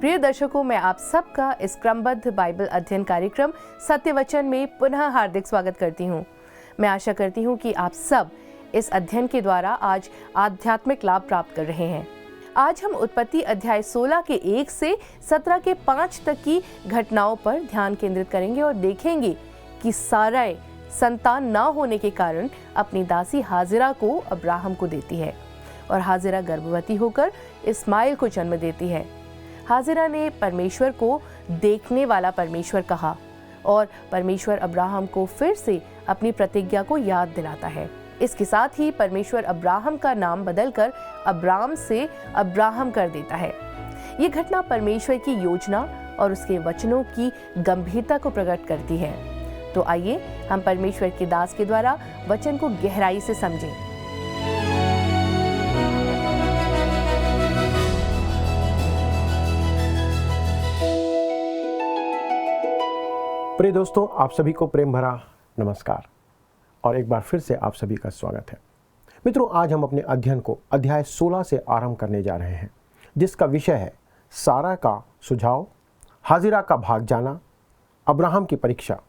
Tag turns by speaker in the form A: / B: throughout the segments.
A: प्रिय दर्शकों, मैं आप सबका इस क्रमबद्ध बाइबल अध्ययन कार्यक्रम सत्य वचन में पुनः हार्दिक स्वागत करती हूँ। मैं आशा करती हूँ कि आप सब इस अध्ययन के द्वारा आज आध्यात्मिक लाभ प्राप्त कर रहे हैं। आज हम उत्पत्ति अध्याय 16 के 1 से 17 के 5 तक की घटनाओं पर ध्यान केंद्रित करेंगे और देखेंगे कि साराई संतान न होने के कारण अपनी दासी हाजिरा को अब्राहम को देती है और हाजिरा गर्भवती होकर इस्माइल को जन्म देती है। हाजिरा ने परमेश्वर को देखने वाला परमेश्वर कहा और परमेश्वर अब्राहम को फिर से अपनी प्रतिज्ञा को याद दिलाता है। इसके साथ ही परमेश्वर अब्राहम का नाम बदलकर अब्राम से अब्राहम कर देता है। ये घटना परमेश्वर की योजना और उसके वचनों की गंभीरता को प्रकट करती है। तो आइए हम परमेश्वर के दास के द्वारा वचन को गहराई से समझें।
B: प्रिय दोस्तों, आप सभी को प्रेम भरा नमस्कार और एक बार फिर से आप सभी का स्वागत है। मित्रों, आज हम अपने अध्ययन को अध्याय 16 से आरंभ करने जा रहे हैं, जिसका विषय है सारा का सुझाव, हाजिरा का भाग जाना, अब्राहम की परीक्षा।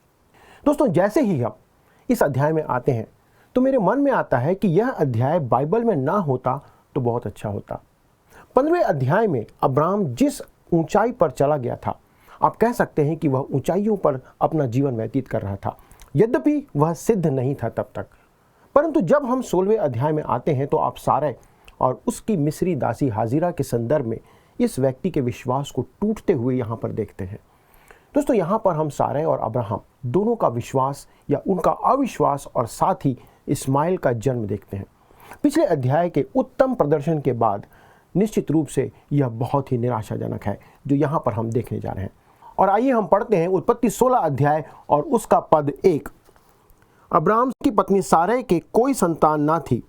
B: दोस्तों, जैसे ही हम इस अध्याय में आते हैं तो मेरे मन में आता है कि यह अध्याय बाइबल में ना होता तो बहुत अच्छा होता। 15वें अध्याय में अब्राहम जिस ऊंचाई पर चला गया था, आप कह सकते हैं कि वह ऊंचाइयों पर अपना जीवन व्यतीत कर रहा था, यद्यपि वह सिद्ध नहीं था तब तक। परंतु जब हम 16वें अध्याय में आते हैं तो आप सारे और उसकी मिस्री दासी हाजिरा के संदर्भ में इस व्यक्ति के विश्वास को टूटते हुए यहाँ पर देखते हैं। दोस्तों, यहाँ पर हम सारे और अब्राहम दोनों का विश्वास या उनका अविश्वास और साथ ही इस्माइल का जन्म देखते हैं। पिछले अध्याय के उत्तम प्रदर्शन के बाद निश्चित रूप से यह बहुत ही निराशाजनक है जो यहाँ पर हम देखने जा रहे हैं। और आइए हम पढ़ते हैं उत्पत्ति 16 अध्याय और उसका पद 1। अब्राम की पत्नी सारै के कोई संतान ना थी,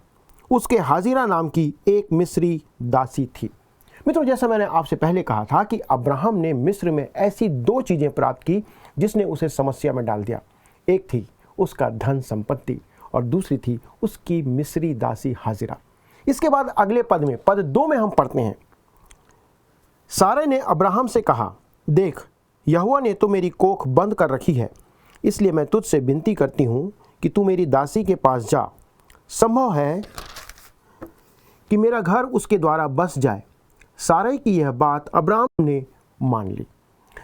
B: उसके हाजिरा नाम की एक मिस्री दासी थी। मित्रों, जैसा मैंने आपसे पहले कहा था कि अब्राहम ने मिस्र में ऐसी 2 चीज़ें प्राप्त की जिसने उसे समस्या में डाल दिया। एक थी उसका धन संपत्ति और दूसरी थी उसकी मिस्री दासी हाजिरा। इसके बाद अगले पद में, पद 2 में हम पढ़ते हैं, सारै ने अब्राहम से कहा, देख, यहोवा ने तो मेरी कोख बंद कर रखी है, इसलिए मैं तुझसे विनती करती हूँ कि तू मेरी दासी के पास जा। संभव है कि मेरा घर उसके द्वारा बस जाए। सारै की यह बात अब्राहम ने मान ली।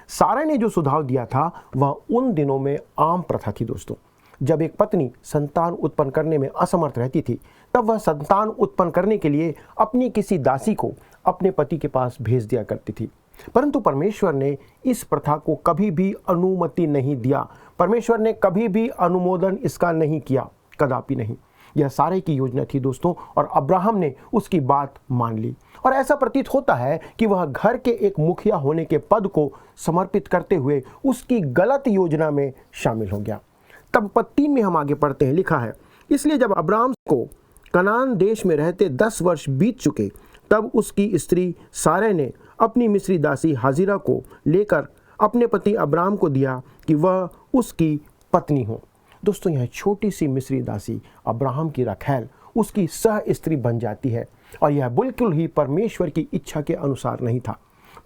B: सारै ने जो सुझाव दिया था वह उन दिनों में आम प्रथा थी। दोस्तों, जब एक पत्नी संतान उत्पन्न करने में असमर्थ रहती थी तब वह संतान उत्पन्न करने के लिए अपनी किसी दासी को अपने पति के पास भेज दिया करती थी। परंतु परमेश्वर ने इस प्रथा को कभी भी अनुमति नहीं दिया। परमेश्वर ने कभी भी अनुमोदन इसका नहीं किया, कदापि नहीं। यह सारे की योजना थी दोस्तों, और अब्राहम ने उसकी बात मान ली। और ऐसा प्रतीत होता है कि वह घर के एक मुखिया होने के पद को समर्पित करते हुए उसकी गलत योजना में शामिल हो गया। तब पद 3 में हम आगे पढ़ते हैं, लिखा है, इसलिए जब अब्राहम को कनान देश में रहते 10 वर्ष बीत चुके तब उसकी स्त्री सारै ने अपनी मिस्री दासी हाजिरा को लेकर अपने पति अब्राहम को दिया कि वह उसकी पत्नी हो। दोस्तों, यह छोटी सी मिस्री दासी अब्राहम की रखैल, उसकी सह स्त्री बन जाती है और यह बिल्कुल ही परमेश्वर की इच्छा के अनुसार नहीं था।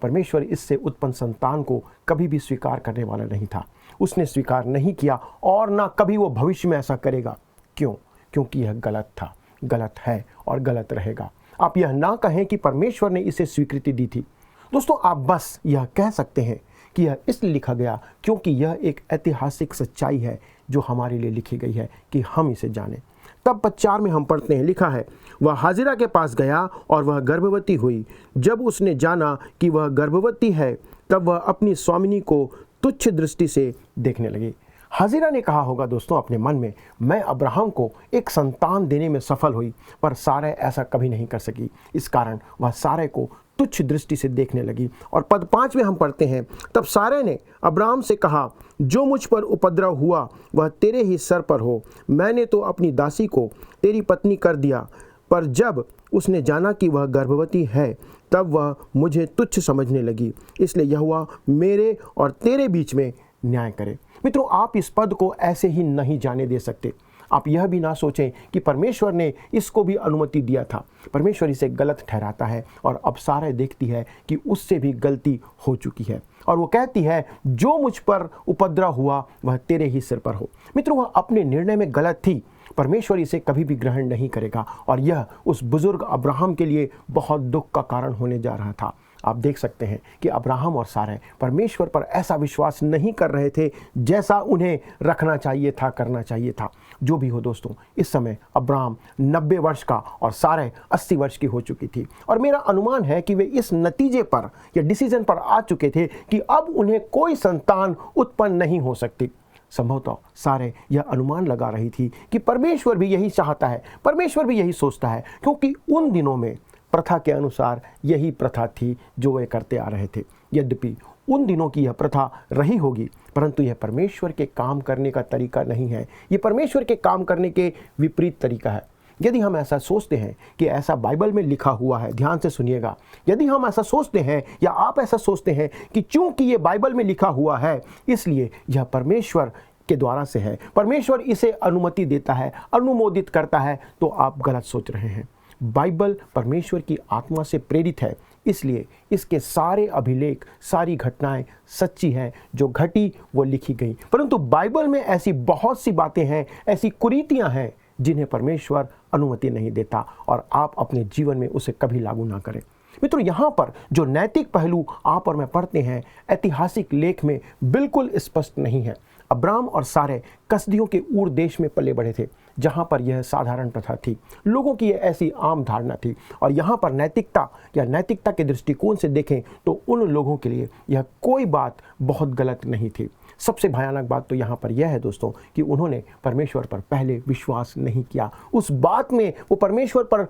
B: परमेश्वर इससे उत्पन्न संतान को कभी भी स्वीकार करने वाला नहीं था। उसने स्वीकार नहीं किया और ना कभी वो भविष्य में ऐसा करेगा। क्यों? क्योंकि यह गलत था, गलत है और गलत रहेगा। आप यह ना कहें कि परमेश्वर ने इसे स्वीकृति दी थी। दोस्तों, आप बस यह कह सकते हैं कि यह इसलिए लिखा गया क्योंकि यह एक ऐतिहासिक सच्चाई है जो हमारे लिए लिखी गई है कि हम इसे जानें। तब पद 4 में हम पढ़ते हैं, लिखा है, वह हाजिरा के पास गया और वह गर्भवती हुई। जब उसने जाना कि वह गर्भवती है तब वह अपनी स्वामिनी को तुच्छ दृष्टि से देखने लगी। हाजिरा ने कहा होगा दोस्तों अपने मन में, मैं अब्राहम को एक संतान देने में सफल हुई, पर सारै ऐसा कभी नहीं कर सकी। इस कारण वह सारै को तुच्छ दृष्टि से देखने लगी। और पद 5 में हम पढ़ते हैं, तब सारै ने अब्राहम से कहा, जो मुझ पर उपद्रव हुआ वह तेरे ही सर पर हो। मैंने तो अपनी दासी को तेरी पत्नी कर दिया, पर जब उसने जाना कि वह गर्भवती है तब वह मुझे तुच्छ समझने लगी। इसलिए यहोवा मेरे और तेरे बीच में न्याय करे। मित्रों, आप इस पद को ऐसे ही नहीं जाने दे सकते। आप यह भी ना सोचें कि परमेश्वर ने इसको भी अनुमति दिया था। परमेश्वर इसे गलत ठहराता है और अब सारा देखती है कि उससे भी गलती हो चुकी है और वो कहती है, जो मुझ पर उपद्रव हुआ वह तेरे ही सिर पर हो। मित्रों, वह अपने निर्णय में गलत थी। परमेश्वर इसे कभी भी ग्रहण नहीं करेगा और यह उस बुजुर्ग अब्राहम के लिए बहुत दुख का कारण होने जा रहा था। आप देख सकते हैं कि अब्राहम और सारै परमेश्वर पर ऐसा विश्वास नहीं कर रहे थे जैसा उन्हें रखना चाहिए था, करना चाहिए था। जो भी हो दोस्तों, इस समय अब्राहम 90 वर्ष का और सारै 80 वर्ष की हो चुकी थी और मेरा अनुमान है कि वे इस नतीजे पर या डिसीजन पर आ चुके थे कि अब उन्हें कोई संतान उत्पन्न नहीं हो सकती। संभवतः सारे यह अनुमान लगा रही थी कि परमेश्वर भी यही चाहता है, परमेश्वर भी यही सोचता है, क्योंकि उन दिनों में प्रथा के अनुसार यही प्रथा थी जो वे करते आ रहे थे। यद्यपि उन दिनों की यह प्रथा रही होगी, परंतु यह परमेश्वर के काम करने का तरीका नहीं है। यह परमेश्वर के काम करने के विपरीत तरीका है। यदि हम ऐसा सोचते हैं कि ऐसा बाइबल में लिखा हुआ है, ध्यान से सुनिएगा, यदि हम ऐसा सोचते हैं या आप ऐसा सोचते हैं कि चूंकि ये बाइबल में लिखा हुआ है इसलिए यह परमेश्वर के द्वारा से है, परमेश्वर इसे अनुमति देता है, अनुमोदित करता है, तो आप गलत सोच रहे हैं। बाइबल परमेश्वर की आत्मा से प्रेरित है, इसलिए इसके सारे अभिलेख, सारी घटनाएं सच्ची हैं, जो घटी वो लिखी गई। परंतु बाइबल में ऐसी बहुत सी बातें हैं, ऐसी कुरीतियां हैं जिन्हें परमेश्वर अनुमति नहीं देता और आप अपने जीवन में उसे कभी लागू ना करें। मित्रों, यहाँ पर जो नैतिक पहलू आप और मैं पढ़ते हैं ऐतिहासिक लेख में बिल्कुल स्पष्ट नहीं है। अब्राम और सारे कसदियों के ऊर देश में पले बढ़े थे, जहाँ पर यह साधारण प्रथा थी, लोगों की यह ऐसी आम धारणा थी। और यहाँ पर नैतिकता या नैतिकता के दृष्टिकोण से देखें तो उन लोगों के लिए यह कोई बात बहुत गलत नहीं थी। सबसे भयानक बात तो यहाँ पर यह है दोस्तों कि उन्होंने परमेश्वर पर पहले विश्वास नहीं किया। उस बात में वो परमेश्वर पर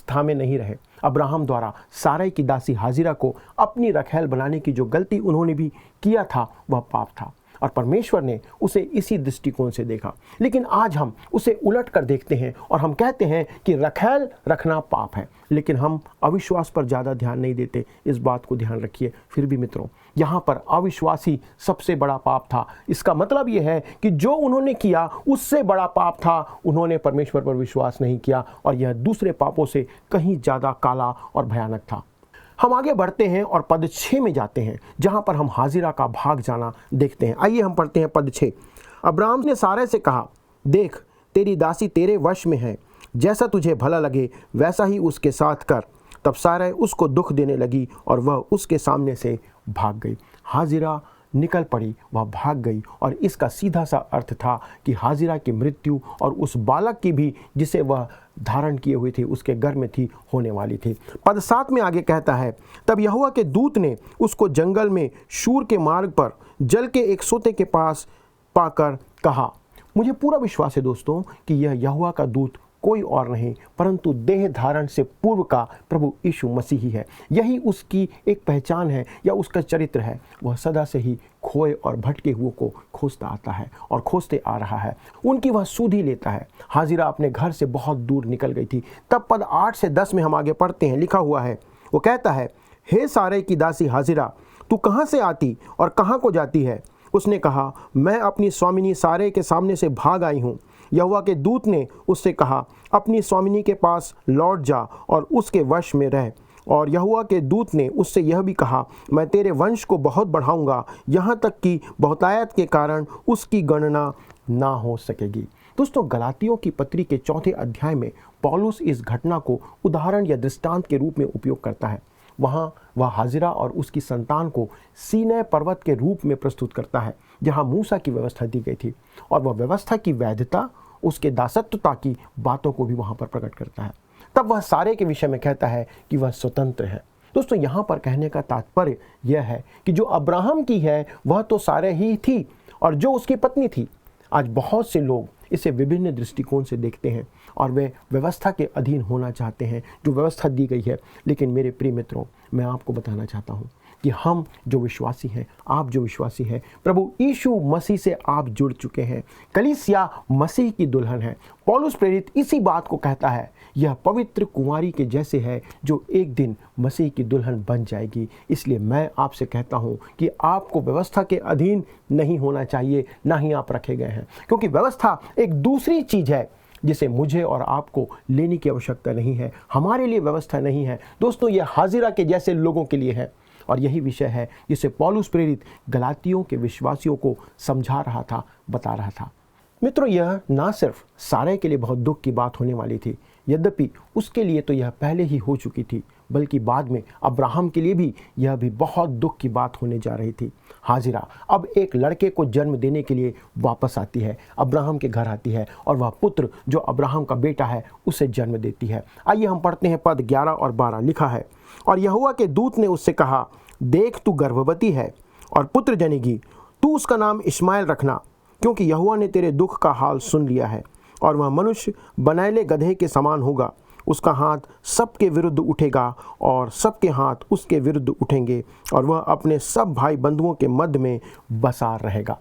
B: थामे नहीं रहे। अब्राहम द्वारा सारै की दासी हाजिरा को अपनी रखैल बनाने की जो गलती उन्होंने भी किया था वह पाप था और परमेश्वर ने उसे इसी दृष्टिकोण से देखा। लेकिन आज हम उसे उलट कर देखते हैं और हम कहते हैं कि रखैल रखना पाप है, लेकिन हम अविश्वास पर ज़्यादा ध्यान नहीं देते। इस बात को ध्यान रखिए। फिर भी मित्रों, यहाँ पर अविश्वासी सबसे बड़ा पाप था। इसका मतलब यह है कि जो उन्होंने किया उससे बड़ा पाप था। उन्होंने परमेश्वर पर विश्वास नहीं किया और यह दूसरे पापों से कहीं ज़्यादा काला और भयानक था। हम आगे बढ़ते हैं और पद 6 में जाते हैं, जहां पर हम हाजिरा का भाग जाना देखते हैं। आइए हम पढ़ते हैं पद 6। अब्राहम ने सारै से कहा, देख तेरी दासी तेरे वश में है, जैसा तुझे भला लगे वैसा ही उसके साथ कर। तब सारै उसको दुख देने लगी और वह उसके सामने से भाग गई। हाजिरा निकल पड़ी, वह भाग गई और इसका सीधा सा अर्थ था कि हाजिरा की मृत्यु और उस बालक की भी जिसे वह धारण किए हुए थी उसके घर में थी होने वाली थी। पद 7 में आगे कहता है, तब यहोवा के दूत ने उसको जंगल में शूर के मार्ग पर जल के एक सोते के पास पाकर कहा। मुझे पूरा विश्वास है दोस्तों कि यह यहोवा का दूत कोई और नहीं परंतु देह धारण से पूर्व का प्रभु यीशु मसीह ही है। यही उसकी एक पहचान है या उसका चरित्र है। वह सदा से ही खोए और भटके हुए को खोजता आता है और खोजते आ रहा है। उनकी वह सुधि लेता है। हाजिरा अपने घर से बहुत दूर निकल गई थी। तब पद 8 से 10 में हम आगे पढ़ते हैं, लिखा हुआ है, वो कहता है, हे सारै की दासी हाजिरा, तू कहाँ से आती और कहाँ को जाती है? उसने कहा, मैं अपनी स्वामिनी सारै के सामने से भाग आई हूँ। यहोवा के दूत ने उससे कहा, अपनी स्वामिनी के पास लौट जा और उसके वश में रह। और यहोवा के दूत ने उससे यह भी कहा, मैं तेरे वंश को बहुत बढ़ाऊंगा, यहाँ तक कि बहुतायत के कारण उसकी गणना ना हो सकेगी। दोस्तों, गलातियों की पत्री के 4 अध्याय में पौलुस इस घटना को उदाहरण या दृष्टांत के रूप में उपयोग करता है। वहाँ वह हाजिरा और उसकी संतान को सीनै पर्वत के रूप में प्रस्तुत करता है, जहाँ मूसा की व्यवस्था दी गई थी और वह व्यवस्था की वैधता, उसके दासत्वता की बातों को भी वहाँ पर प्रकट करता है। तब वह सारे के विषय में कहता है कि वह स्वतंत्र है। दोस्तों, यहाँ पर कहने का तात्पर्य यह है कि जो अब्राहम की है वह तो सारे ही थी और जो उसकी पत्नी थी। आज बहुत से लोग इसे विभिन्न दृष्टिकोण से देखते हैं और वे व्यवस्था के अधीन होना चाहते हैं जो व्यवस्था दी गई है। लेकिन मेरे प्रिय मित्रों, मैं आपको बताना चाहता हूँ कि हम जो विश्वासी हैं, आप जो विश्वासी हैं, प्रभु यीशु मसीह से आप जुड़ चुके हैं। कलीसिया मसीह की दुल्हन है। पौलुस प्रेरित इसी बात को कहता है, यह पवित्र कुंवारी के जैसे है जो एक दिन मसीह की दुल्हन बन जाएगी। इसलिए मैं आपसे कहता हूँ कि आपको व्यवस्था के अधीन नहीं होना चाहिए, ना ही आप रखे गए हैं, क्योंकि व्यवस्था एक दूसरी चीज़ है जिसे मुझे और आपको लेने की आवश्यकता नहीं है, हमारे लिए व्यवस्था नहीं है। दोस्तों, ये हाजिरा के जैसे लोगों के लिए है और यही विषय है जिसे पौलुस प्रेरित गलातियों के विश्वासियों को समझा रहा था, बता रहा था। मित्रों, यह ना सिर्फ सारे के लिए बहुत दुख की बात होने वाली थी, यद्यपि उसके लिए तो यह पहले ही हो चुकी थी, बल्कि बाद में अब्राहम के लिए भी यह भी बहुत दुख की बात होने जा रही थी। हाजिरा अब एक लड़के को जन्म देने के लिए वापस आती है, अब्राहम के घर आती है और वह पुत्र जो अब्राहम का बेटा है उसे जन्म देती है। आइए हम पढ़ते हैं पद 11 और 12। लिखा है, और यहोवा के दूत ने उससे कहा, देख तू गर्भवती है और पुत्र जनेगी, तू उसका नाम इश्माएल रखना, क्योंकि यहोवा ने तेरे दुख का हाल सुन लिया है, और वह मनुष्य बनैले गधे के समान होगा। उसका हाथ सबके विरुद्ध उठेगा और सबके हाथ उसके विरुद्ध उठेंगे, और वह अपने सब भाई बंधुओं के मध्य में बसा रहेगा।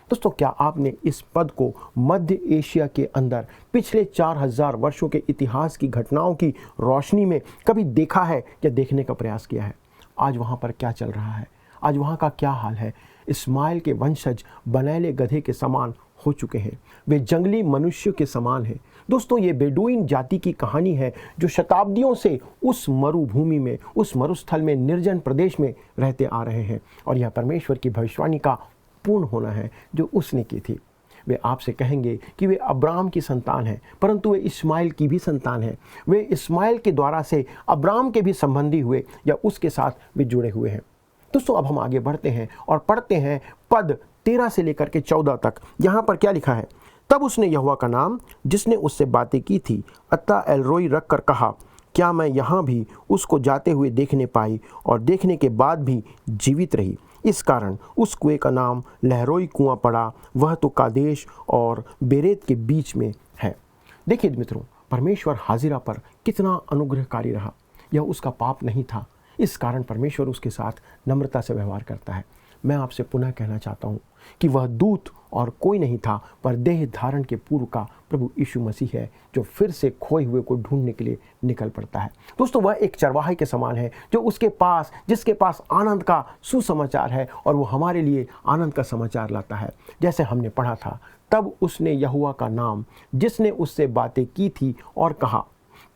B: दोस्तों, क्या आपने इस पद को मध्य एशिया के अंदर पिछले 4000 वर्षों के इतिहास की घटनाओं की रोशनी में कभी देखा है या देखने का प्रयास किया है? आज वहाँ पर क्या चल रहा है? आज वहाँ का क्या हाल है? इस्माइल के वंशज बनैले गधे के समान हो चुके हैं, वे जंगली मनुष्य के समान हैं। दोस्तों, ये बेडुइन जाति की कहानी है जो शताब्दियों से उस मरुभूमि में, उस मरुस्थल में, निर्जन प्रदेश में रहते आ रहे हैं, और यह परमेश्वर की भविष्यवाणी का पूर्ण होना है जो उसने की थी। वे आपसे कहेंगे कि वे अब्राहम की संतान हैं, परंतु वे इस्माइल की भी संतान हैं। वे इस्माइल के द्वारा से अब्राहम के भी संबंधी हुए या उसके साथ वे जुड़े हुए हैं। दोस्तों, अब हम आगे बढ़ते हैं और पढ़ते हैं पद 13 से लेकर के 14 तक। यहाँ पर क्या लिखा है, तब उसने यहोवा का नाम जिसने उससे बातें की थी अत्ता एलरोई रख कर कहा, क्या मैं यहाँ भी उसको जाते हुए देखने पाई और देखने के बाद भी जीवित रही। इस कारण उस कुएं का नाम लहरोई कुआं पड़ा, वह तो कादेश और बेरेत के बीच में है। देखिए मित्रों, परमेश्वर हाजिरा पर कितना अनुग्रहकारी रहा। यह उसका पाप नहीं था, इस कारण परमेश्वर उसके साथ नम्रता से व्यवहार करता है। मैं आपसे पुनः कहना चाहता हूँ कि वह दूत और कोई नहीं था, पर देह धारण के पूर्व का प्रभु यीशु मसीह है, जो फिर से खोए हुए को ढूंढने के लिए निकल पड़ता है। दोस्तों, वह एक चरवाहे के समान है जो उसके पास, जिसके पास आनंद का सुसमाचार है, और वो हमारे लिए आनंद का समाचार लाता है। जैसे हमने पढ़ा था, तब उसने यहोवा का नाम जिसने उससे बातें की थी और कहा,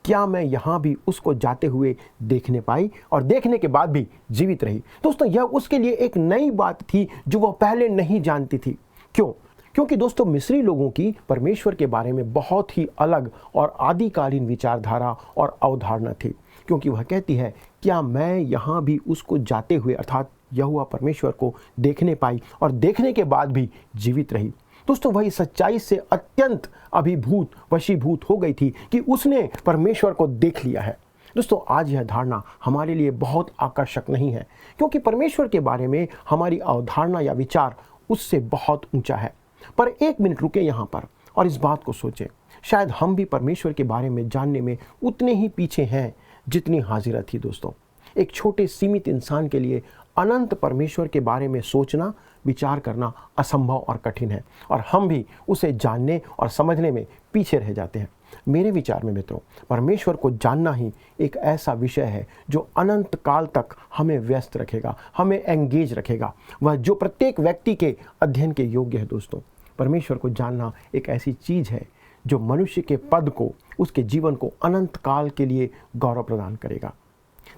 B: क्या मैं यहाँ भी उसको जाते हुए देखने पाई और देखने के बाद भी जीवित रही। दोस्तों, यह उसके लिए एक नई बात थी जो वह पहले नहीं जानती थी। क्यों? क्योंकि दोस्तों, मिस्री लोगों की परमेश्वर के बारे में बहुत ही अलग और आदिकालीन विचारधारा और अवधारणा थी। क्योंकि वह कहती है, क्या मैं यहाँ भी उसको जाते हुए, अर्थात यहोवा परमेश्वर को देखने पाई और देखने के बाद भी जीवित रही। दोस्तों, वही सच्चाई से अत्यंत अभिभूत, वशीभूत हो गई थी कि उसने परमेश्वर को देख लिया है। दोस्तों, आज यह धारणा हमारे लिए बहुत आकर्षक नहीं है, क्योंकि परमेश्वर के बारे में हमारी अवधारणा या विचार उससे बहुत ऊंचा है। पर एक मिनट रुके यहाँ पर और इस बात को सोचें, शायद हम भी परमेश्वर के बारे में जानने में उतने ही पीछे हैं जितनी हाजिरा थी। दोस्तों, एक छोटे सीमित इंसान के लिए अनंत परमेश्वर के बारे में सोचना, विचार करना असंभव और कठिन है, और हम भी उसे जानने और समझने में पीछे रह जाते हैं। मेरे विचार में मित्रों, परमेश्वर को जानना ही एक ऐसा विषय है जो अनंत काल तक हमें व्यस्त रखेगा, हमें एंगेज रखेगा। वह जो प्रत्येक व्यक्ति के अध्ययन के योग्य है। दोस्तों, परमेश्वर को जानना एक ऐसी चीज़ है जो मनुष्य के पद को, उसके जीवन को अनंत काल के लिए गौरव प्रदान करेगा।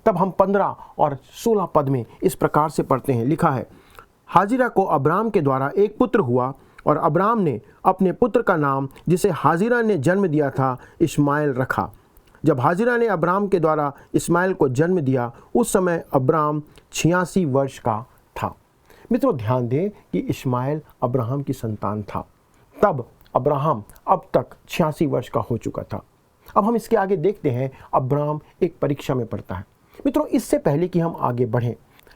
B: तब हम 15 और 16 पद में इस प्रकार से पढ़ते हैं। लिखा है, हाजिरा को अब्राम के द्वारा एक पुत्र हुआ, और अब्राम ने अपने पुत्र का नाम जिसे हाजिरा ने जन्म दिया था इश्माएल रखा। जब हाजिरा ने अब्राम के द्वारा इस्माइल को जन्म दिया, उस समय अब्राम 86 वर्ष का था। मित्रों, ध्यान दें कि इश्माएल अब्राहम की संतान था। तब अब्राहम अब तक 86 वर्ष का हो चुका था। अब हम इसके आगे देखते हैं, अब्राम एक परीक्षा में पड़ता है। मित्रों, इससे पहले कि हम आगे बढ़ें,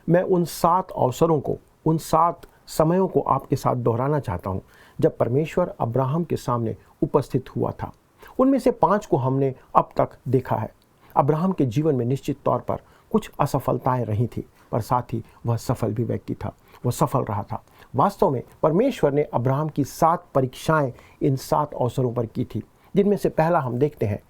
B: मैं उन 7 अवसरों को, उन 7 समयों को आपके साथ दोहराना चाहता हूं जब परमेश्वर अब्राहम के सामने उपस्थित हुआ था। उनमें से 5 को हमने अब तक देखा है। अब्राहम के जीवन में निश्चित तौर पर कुछ असफलताएं रही थी, पर साथ ही वह सफल भी व्यक्ति था, वह सफल रहा था। वास्तव में परमेश्वर ने अब्राहम की 7 परीक्षाएं इन 7 अवसरों पर की थी, जिनमें से पहला हम देखते हैं,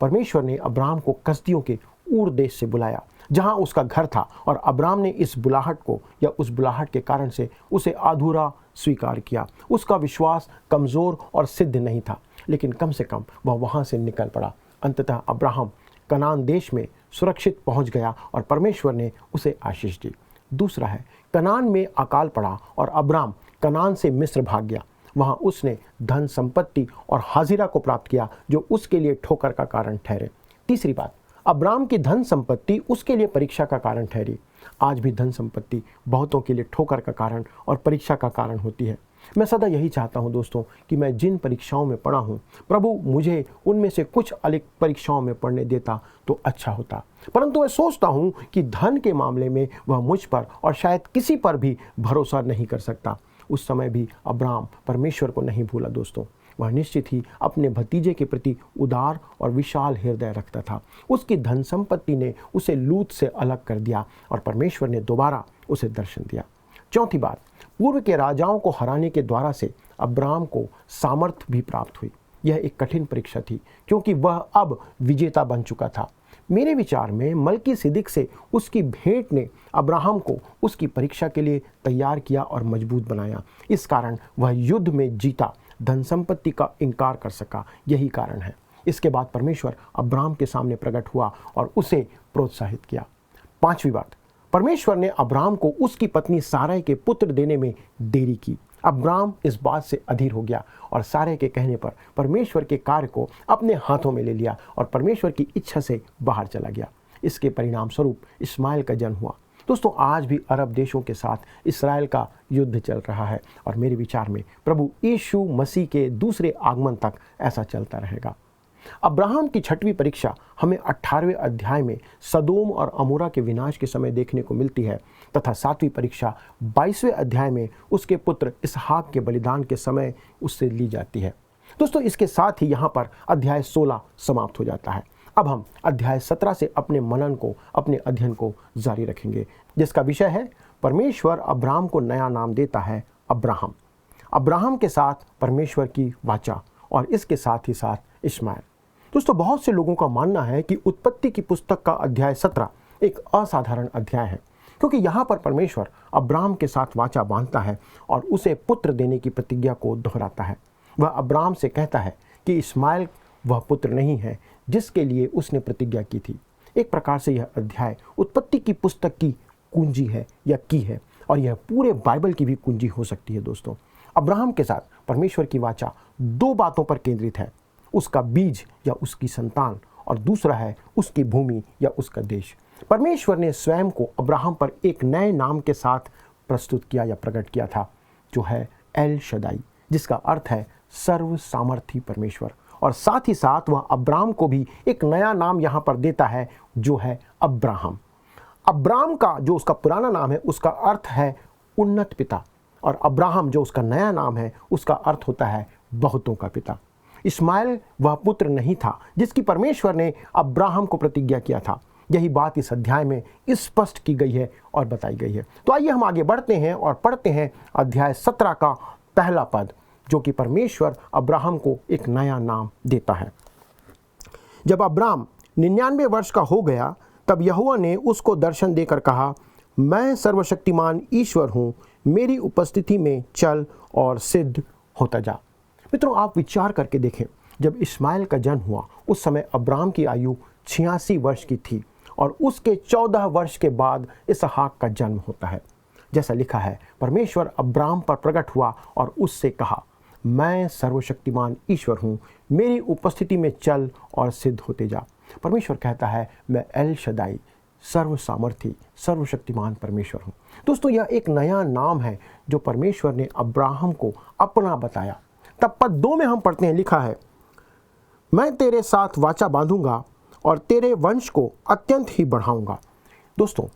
B: परमेश्वर ने अब्राहम को कसदियों के ऊर देश से बुलाया, जहां उसका घर था, और अब्राम ने इस बुलाहट को या उस बुलाहट के कारण से उसे अधूरा स्वीकार किया। उसका विश्वास कमज़ोर और सिद्ध नहीं था। लेकिन कम से कम वह वहाँ से निकल पड़ा। अंततः अब्राहम कनान देश में सुरक्षित पहुँच गया और परमेश्वर ने उसे आशीष दी। दूसरा है, कनान में अकाल पड़ा और अब्राम कनान से मिस्र भाग गया। वहाँ उसने धन संपत्ति और हाजिरा को प्राप्त किया जो उसके लिए ठोकर का कारण ठहरे। तीसरी बात, अब्राम की धन संपत्ति उसके लिए परीक्षा का कारण ठहरी। आज भी धन संपत्ति बहुतों के लिए ठोकर का कारण और परीक्षा का कारण होती है। मैं सदा यही चाहता हूं दोस्तों कि मैं जिन परीक्षाओं में पढ़ा हूं, प्रभु मुझे उनमें से कुछ अलग परीक्षाओं में पढ़ने देता तो अच्छा होता। परंतु मैं सोचता हूं कि धन के मामले में वह मुझ पर और शायद किसी पर भी भरोसा नहीं कर सकता। उस समय भी अब्राम परमेश्वर को नहीं भूला दोस्तों। वह निश्चित ही अपने भतीजे के प्रति उदार और विशाल हृदय रखता था। उसकी धन संपत्ति ने उसे लूत से अलग कर दिया और परमेश्वर ने दोबारा उसे दर्शन दिया। चौथी बात, पूर्व के राजाओं को हराने के द्वारा से अब्राम को सामर्थ्य भी प्राप्त हुई। यह एक कठिन परीक्षा थी क्योंकि वह अब विजेता बन चुका था। मेरे विचार में मल्कीसिदक से उसकी भेंट ने अब्राहम को उसकी परीक्षा के लिए तैयार किया और मजबूत बनाया। इस कारण वह युद्ध में जीता, धन संपत्ति का इनकार कर सका। यही कारण है। इसके बाद परमेश्वर अब्राम के सामने प्रकट हुआ और उसे प्रोत्साहित किया। पांचवी बात, परमेश्वर ने अब्राम को उसकी पत्नी सारै के पुत्र देने में देरी की। अब्राम इस बात से अधीर हो गया और सारै के कहने पर परमेश्वर के कार्य को अपने हाथों में ले लिया और परमेश्वर की इच्छा से बाहर चला गया। इसके परिणाम स्वरूप इस्माइल का जन्म हुआ। दोस्तों, आज भी अरब देशों के साथ इस्राएल का युद्ध चल रहा है और मेरे विचार में प्रभु यीशु मसीह के दूसरे आगमन तक ऐसा चलता रहेगा। अब्राहम की छठवीं परीक्षा हमें 18वें अध्याय में सदोम और अमोरा के विनाश के समय देखने को मिलती है तथा 7वीं परीक्षा 22वें अध्याय में उसके पुत्र इसहाक के बलिदान के समय उससे ली जाती है। दोस्तों, इसके साथ ही यहाँ पर अध्याय 16 समाप्त हो जाता है। अब हम अध्याय 17 से अपने मनन को, अपने अध्ययन को जारी रखेंगे, जिसका विषय है परमेश्वर अब्राहम को नया नाम देता है अब्राहम। अब्राहम के साथ परमेश्वर की वाचा और इसके साथ ही साथ इस्माइल। दोस्तों, बहुत से लोगों का मानना है कि उत्पत्ति की पुस्तक का अध्याय 17 एक असाधारण अध्याय है क्योंकि यहाँ पर परमेश्वर अब्राहम के साथ वाचा बांधता है और उसे पुत्र देने की प्रतिज्ञा को दोहराता है। वह अब्राहम से कहता है कि इस्माइल वह पुत्र नहीं है जिसके लिए उसने प्रतिज्ञा की थी। एक प्रकार से यह अध्याय उत्पत्ति की पुस्तक की कुंजी है या की है और यह पूरे बाइबल की भी कुंजी हो सकती है। दोस्तों, अब्राहम के साथ परमेश्वर की वाचा 2 बातों पर केंद्रित है, उसका बीज या उसकी संतान और दूसरा है उसकी भूमि या उसका देश। परमेश्वर ने स्वयं को अब्राहम पर एक नए नाम के साथ प्रस्तुत किया या प्रकट किया था जो है एल शदाई, जिसका अर्थ है सर्व सामर्थी परमेश्वर। और साथ ही साथ वह अब्राहम को भी एक नया नाम यहाँ पर देता है जो है अब्राहम। अब्राहम का जो उसका पुराना नाम है उसका अर्थ है उन्नत पिता और अब्राहम जो उसका नया नाम है उसका अर्थ होता है बहुतों का पिता। इस्माइल वह पुत्र नहीं था जिसकी परमेश्वर ने अब्राहम को प्रतिज्ञा किया था। यही बात इस अध्याय में स्पष्ट की गई है और बताई गई है। तो आइए हम आगे बढ़ते हैं और पढ़ते हैं अध्याय 17 का पहला पद जो कि परमेश्वर अब्राहम को एक नया नाम देता है। जब अब्राम 99 वर्ष का हो गया तब यहोवा ने उसको दर्शन देकर कहा, मैं सर्वशक्तिमान ईश्वर हूँ, मेरी उपस्थिति में चल और सिद्ध होता जा। मित्रों, आप विचार करके देखें, जब इस्माइल का जन्म हुआ उस समय अब्राम की आयु 86 वर्ष की थी और उसके 14 वर्ष के बाद इसहाक का जन्म होता है। जैसा लिखा है, परमेश्वर अब्राम पर प्रकट हुआ और उससे कहा, मैं सर्वशक्तिमान ईश्वर हूँ, मेरी उपस्थिति में चल और सिद्ध होते जा। परमेश्वर कहता है, मैं एल शदाई, सर्व सामर्थी, सर्वशक्तिमान परमेश्वर हूँ। दोस्तों, यह एक नया नाम है जो परमेश्वर ने अब्राहम को अपना बताया। तब पद 2 में हम पढ़ते हैं, लिखा है, मैं तेरे साथ वाचा बांधूंगा और तेरे वंश को अत्यंत ही बढ़ाऊंगा। दोस्तों,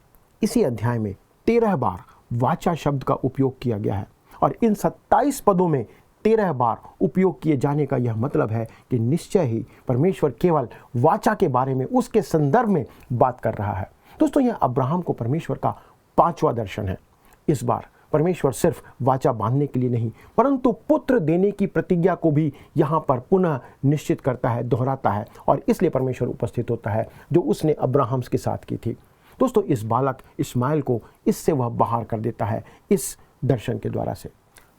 B: इसी अध्याय में 13 बार वाचा शब्द का उपयोग किया गया है और इन 27 पदों में 13 बार उपयोग किए जाने का यह मतलब है कि निश्चय ही परमेश्वर केवल वाचा के बारे में, उसके संदर्भ में बात कर रहा है। दोस्तों, यह अब्राहम को परमेश्वर का 5वां दर्शन है। इस बार परमेश्वर सिर्फ वाचा बांधने के लिए नहीं परंतु पुत्र देने की प्रतिज्ञा को भी यहाँ पर पुनः निश्चित करता है, दोहराता है और इसलिए परमेश्वर उपस्थित होता है जो उसने अब्राहम के साथ की थी। दोस्तों, इस बालक इस्माइल को इससे वह बाहर कर देता है इस दर्शन के द्वारा से।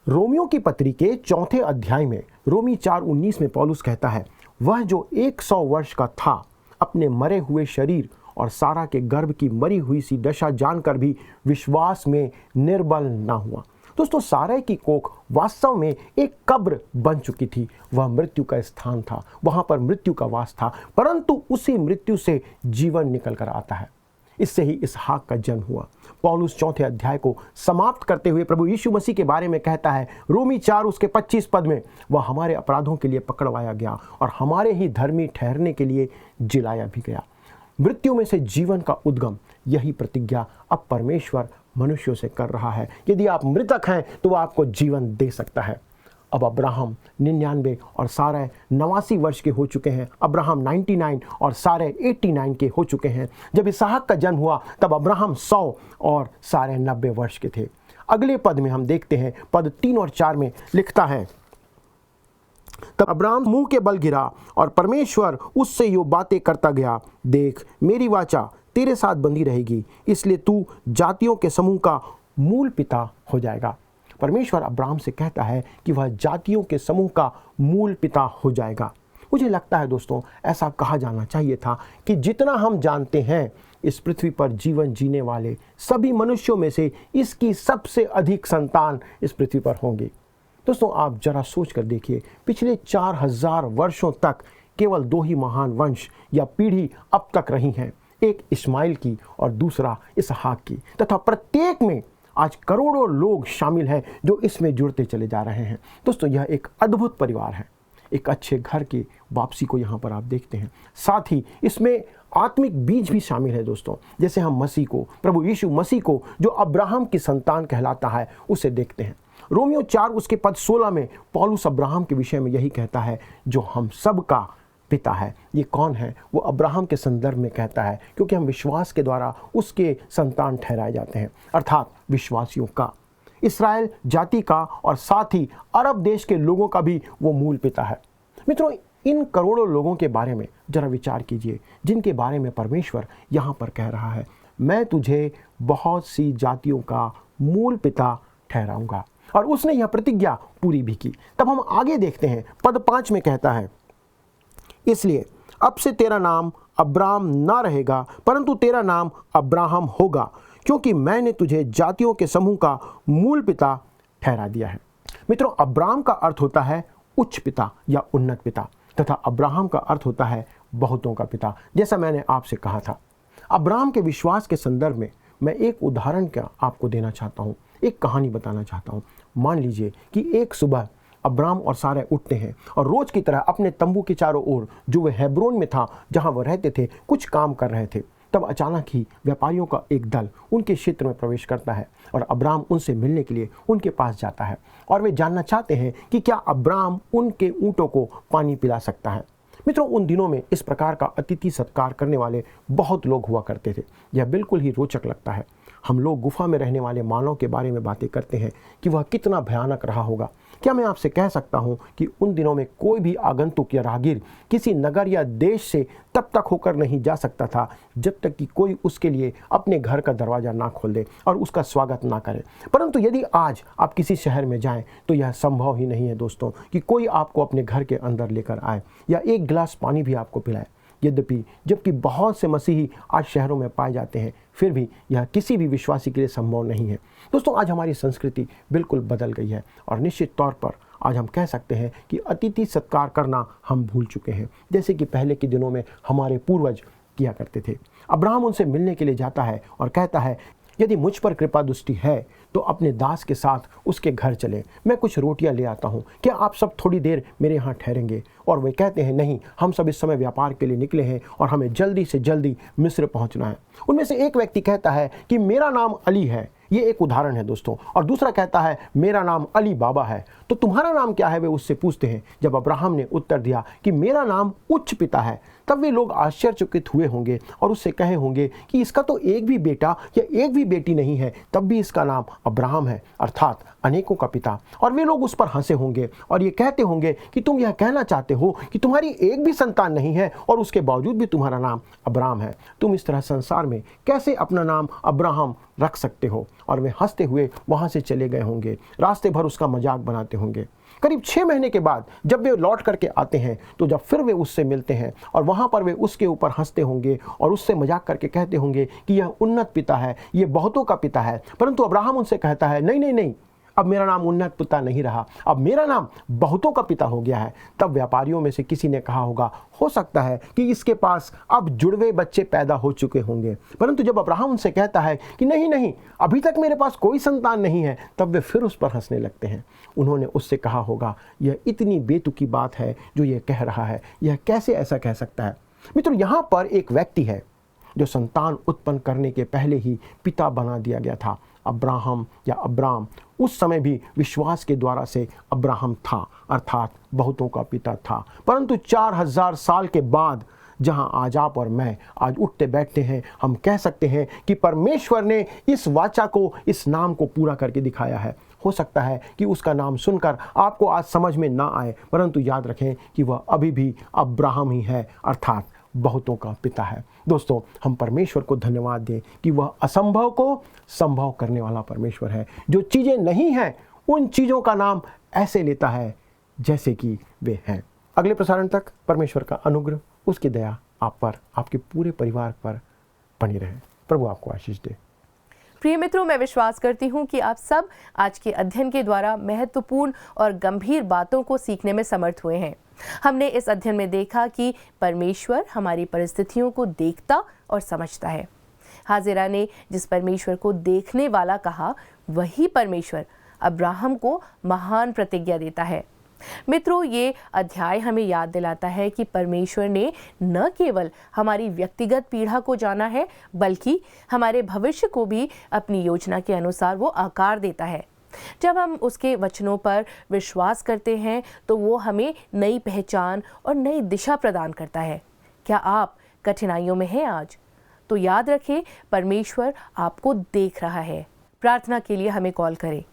B: रोमियो की पत्री के 4थे अध्याय में रोमी 4:19 में पौलुस कहता है, वह जो 100 वर्ष का था अपने मरे हुए शरीर और सारा के गर्भ की मरी हुई सी दशा जानकर भी विश्वास में निर्बल ना हुआ। दोस्तों, सारै की कोख वास्तव में एक कब्र बन चुकी थी। वह मृत्यु का स्थान था, वहां पर मृत्यु का वास था, परंतु उसी मृत्यु से जीवन निकल कर आता है। इससे ही इसहाक का जन्म हुआ। पौलुस 4 अध्याय को समाप्त करते हुए प्रभु यीशु मसीह के बारे में कहता है, रोमी 4 उसके 25 पद में, वह हमारे अपराधों के लिए पकड़वाया गया और हमारे ही धर्मी ठहरने के लिए जिलाया भी गया। मृत्यु में से जीवन का उद्गम, यही प्रतिज्ञा अब परमेश्वर मनुष्यों से कर रहा है। यदि आप मृतक हैं तो वह आपको जीवन दे सकता है। अब अब्राहम 99 और सारै 89 वर्ष के हो चुके हैं। अब्राहम 99 और सारै 89 के हो चुके हैं। जब इसहाक का जन्म हुआ तब अब्राहम 100 और सारै 90 वर्ष के थे। अगले पद में हम देखते हैं, पद 3 और 4 में लिखता है, तब अब्राहम मुंह के बल गिरा और परमेश्वर उससे यो बातें करता गया, देख मेरी वाचा तेरे साथ बंधी रहेगी, इसलिए तू जातियों के समूह का मूल पिता हो जाएगा। परमेश्वर अब्राहम से कहता है कि वह जातियों के समूह का मूल पिता हो जाएगा। मुझे लगता है दोस्तों, ऐसा कहा जाना चाहिए था कि जितना हम जानते हैं इस पृथ्वी पर जीवन जीने वाले सभी मनुष्यों में से इसकी सबसे अधिक संतान इस पृथ्वी पर होंगी। दोस्तों, आप जरा सोच कर देखिए, पिछले 4000 वर्षों तक केवल 2 ही महान वंश या पीढ़ी अब तक रही हैं, एक इस्माइल की और दूसरा इसहाक की, तथा प्रत्येक में आज करोड़ों लोग शामिल हैं जो इसमें जुड़ते चले जा रहे हैं। दोस्तों, यह एक अद्भुत परिवार है। एक अच्छे घर की वापसी को यहाँ पर आप देखते हैं। साथ ही इसमें आत्मिक बीज भी शामिल है दोस्तों। जैसे हम मसीह को, प्रभु यीशु मसीह को, जो अब्राहम की संतान कहलाता है, उसे देखते हैं। रोमियो 4 उसके पद 16 में पौलुस अब्राहम के विषय में यही कहता है, जो हम सब का पिता है। ये कौन है? वो अब्राहम के संदर्भ में कहता है, क्योंकि हम विश्वास के द्वारा उसके संतान ठहराए जाते हैं, अर्थात विश्वासियों का, इस्राएल जाति का और साथ ही अरब देश के लोगों का भी वो मूल पिता है। मित्रों, इन करोड़ों लोगों के बारे में जरा विचार कीजिए, जिनके बारे में परमेश्वर यहाँ पर कह रहा है, मैं तुझे बहुत सी जातियों का मूल पिता ठहराऊंगा। और उसने यह प्रतिज्ञा पूरी भी की। तब हम आगे देखते हैं, पद 5 में कहता है, इसलिए अब से तेरा नाम अब्राम ना रहेगा, परंतु तेरा नाम अब्राहम होगा, क्योंकि मैंने तुझे जातियों के समूह का मूल पिता ठहरा दिया है। मित्रों, अब्राम का अर्थ होता है उच्च पिता या उन्नत पिता, तथा अब्राहम का अर्थ होता है बहुतों का पिता। जैसा मैंने आपसे कहा था, अब्राहम के विश्वास के संदर्भ में मैं एक उदाहरण का आपको देना चाहता हूँ, एक कहानी बताना चाहता हूँ। मान लीजिए कि एक सुबह अब्राम और सारै उठते हैं और रोज की तरह अपने तंबू के चारों ओर, जो वह हेब्रोन में था जहां वह रहते थे, कुछ काम कर रहे थे। तब अचानक ही व्यापारियों का एक दल उनके क्षेत्र में प्रवेश करता है और अब्राम उनसे मिलने के लिए उनके पास जाता है और वे जानना चाहते हैं कि क्या अब्राम उनके ऊँटों को पानी पिला सकता है। मित्रों, उन दिनों में इस प्रकार का अतिथि सत्कार करने वाले बहुत लोग हुआ करते थे। यह बिल्कुल ही रोचक लगता है। हम लोग गुफा में रहने वाले मानव के बारे में बातें करते हैं कि वह कितना भयानक रहा होगा। क्या मैं आपसे कह सकता हूं कि उन दिनों में कोई भी आगंतुक या राहगीर किसी नगर या देश से तब तक होकर नहीं जा सकता था जब तक कि कोई उसके लिए अपने घर का दरवाज़ा ना खोल दे और उसका स्वागत ना करे। परंतु यदि आज आप किसी शहर में जाएं तो यह संभव ही नहीं है दोस्तों कि कोई आपको अपने घर के अंदर लेकर आए या एक गिलास पानी भी आपको पिलाए। यद्यपि जबकि बहुत से मसीही आज शहरों में पाए जाते हैं, फिर भी यह किसी भी विश्वासी के लिए संभव नहीं है। दोस्तों, आज हमारी संस्कृति बिल्कुल बदल गई है और निश्चित तौर पर आज हम कह सकते हैं कि अतिथि सत्कार करना हम भूल चुके हैं, जैसे कि पहले के दिनों में हमारे पूर्वज किया करते थे। अब्राहम उनसे मिलने के लिए जाता है और कहता है, यदि मुझ पर कृपा दृष्टि है तो अपने दास के साथ उसके घर चले, मैं कुछ रोटियां ले आता हूं, क्या आप सब थोड़ी देर मेरे यहाँ ठहरेंगे? और वे कहते हैं, नहीं, हम सब इस समय व्यापार के लिए निकले हैं और हमें जल्दी से जल्दी मिस्र पहुंचना है। उनमें से एक व्यक्ति कहता है कि मेरा नाम अली है, ये एक उदाहरण है दोस्तों, और दूसरा कहता है मेरा नाम अली बाबा है, तो तुम्हारा नाम क्या है? वे उससे पूछते हैं। जब अब्राहम ने उत्तर दिया कि मेरा नाम उच्च पिता है, तब वे लोग आश्चर्यचकित हुए होंगे और उससे कहे होंगे कि इसका तो एक भी बेटा या एक भी बेटी नहीं है, तब भी इसका नाम अब्राहम है, अर्थात अनेकों का पिता। और वे लोग उस पर हंसे होंगे और ये कहते होंगे कि तुम यह कहना चाहते हो कि तुम्हारी एक भी संतान नहीं है और उसके बावजूद भी तुम्हारा नाम अब्राहम है। तुम इस तरह संसार में कैसे अपना नाम अब्राहम रख सकते हो? और वे हंसते हुए वहां से चले गए होंगे, रास्ते भर उसका मजाक बनाते होंगे। करीब 6 महीने के बाद जब वे लौट करके आते हैं तो जब फिर वे उससे मिलते हैं और वहाँ पर वे उसके ऊपर हंसते होंगे और उससे मजाक करके कहते होंगे कि यह उन्नत पिता है, ये बहुतों का पिता है। परंतु अब्राहम उनसे कहता है, नहीं नहीं नहीं, अब मेरा नाम उन्नत पिता नहीं रहा, अब मेरा नाम बहुतों का पिता हो गया है। तब व्यापारियों में से किसी ने कहा होगा, हो सकता है कि इसके पास अब जुड़वे बच्चे पैदा हो चुके होंगे। परंतु जब अब्राहम उनसे कहता है कि नहीं नहीं, अभी तक मेरे पास कोई संतान नहीं है, तब वे फिर उस पर हंसने लगते हैं। उन्होंने उससे कहा होगा, यह इतनी बेतुकी बात है जो यह कह रहा है, यह कैसे ऐसा कह सकता है। मित्रों, यहाँ पर एक व्यक्ति है जो संतान उत्पन्न करने के पहले ही पिता बना दिया गया था। अब्राहम या अब्राम उस समय भी विश्वास के द्वारा से अब्राहम था, अर्थात बहुतों का पिता था। परंतु 4000 साल के बाद जहां आज आप और मैं आज उठते बैठते हैं, हम कह सकते हैं कि परमेश्वर ने इस वाचा को, इस नाम को पूरा करके दिखाया है। हो सकता है कि उसका नाम सुनकर आपको आज समझ में ना आए, परंतु याद रखें कि वह अभी भी अब्राहम ही है, अर्थात बहुतों का पिता है। दोस्तों, हम परमेश्वर को धन्यवाद दें कि वह असंभव को संभव करने वाला परमेश्वर है। जो चीज़ें नहीं हैं उन चीज़ों का नाम ऐसे लेता है जैसे कि वे हैं। अगले प्रसारण तक परमेश्वर का अनुग्रह, उसकी दया आप पर, आपके पूरे परिवार पर बनी रहे। प्रभु आपको आशीष दे।
A: प्रिय मित्रों, मैं विश्वास करती हूँ कि आप सब आज के अध्ययन के द्वारा महत्वपूर्ण और गंभीर बातों को सीखने में समर्थ हुए हैं। हमने इस अध्ययन में देखा कि परमेश्वर हमारी परिस्थितियों को देखता और समझता है। हाजिरा ने जिस परमेश्वर को देखने वाला कहा, वही परमेश्वर अब्राहम को महान प्रतिज्ञा देता है। मित्रों, ये अध्याय हमें याद दिलाता है कि परमेश्वर ने न केवल हमारी व्यक्तिगत पीड़ा को जाना है, बल्कि हमारे भविष्य को भी अपनी योजना के अनुसार वो आकार देता है। जब हम उसके वचनों पर विश्वास करते हैं तो वो हमें नई पहचान और नई दिशा प्रदान करता है। क्या आप कठिनाइयों में हैं आज? तो याद रखें, परमेश्वर आपको देख रहा है। प्रार्थना के लिए हमें कॉल करें।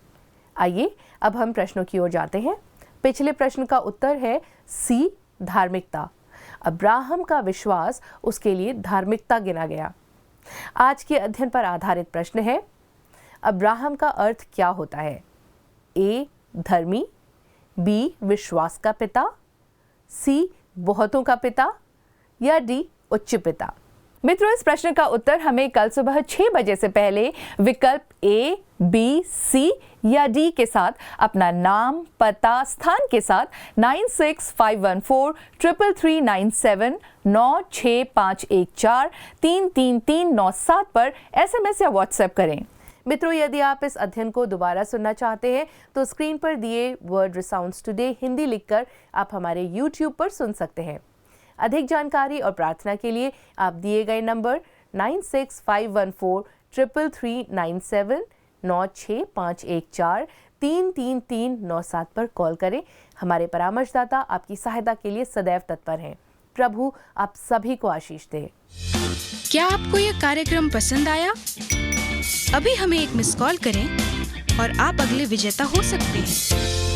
A: आइए अब हम प्रश्नों की ओर जाते हैं। पिछले प्रश्न का उत्तर है सी, धार्मिकता। अब्राहम का विश्वास उसके लिए धार्मिकता गिना गया। आज के अध्ययन पर आधारित प्रश्न है, अब्राहम का अर्थ क्या होता है? ए, धर्मी, बी, विश्वास का पिता, सी, बहुतों का पिता, या डी, उच्च पिता। मित्रों, इस प्रश्न का उत्तर हमें कल सुबह 6 बजे से पहले विकल्प ए, बी, सी या डी के साथ अपना नाम, पता, स्थान के साथ 9651433397 96514 33397 पर SMS या WhatsApp करें। मित्रों, यदि आप इस अध्ययन को दोबारा सुनना चाहते हैं तो स्क्रीन पर दिए वर्ड रिसाउंड्स टुडे हिंदी लिखकर आप हमारे YouTube पर सुन सकते हैं। अधिक जानकारी और प्रार्थना के लिए आप दिए गए नंबर 9651433397 96514 33397 पर कॉल करें। हमारे परामर्शदाता आपकी सहायता के लिए सदैव तत्पर हैं। प्रभु आप सभी को आशीष दे।
C: क्या आपको यह कार्यक्रम पसंद आया? अभी हमें एक मिस कॉल करें और आप अगले विजेता हो सकते हैं।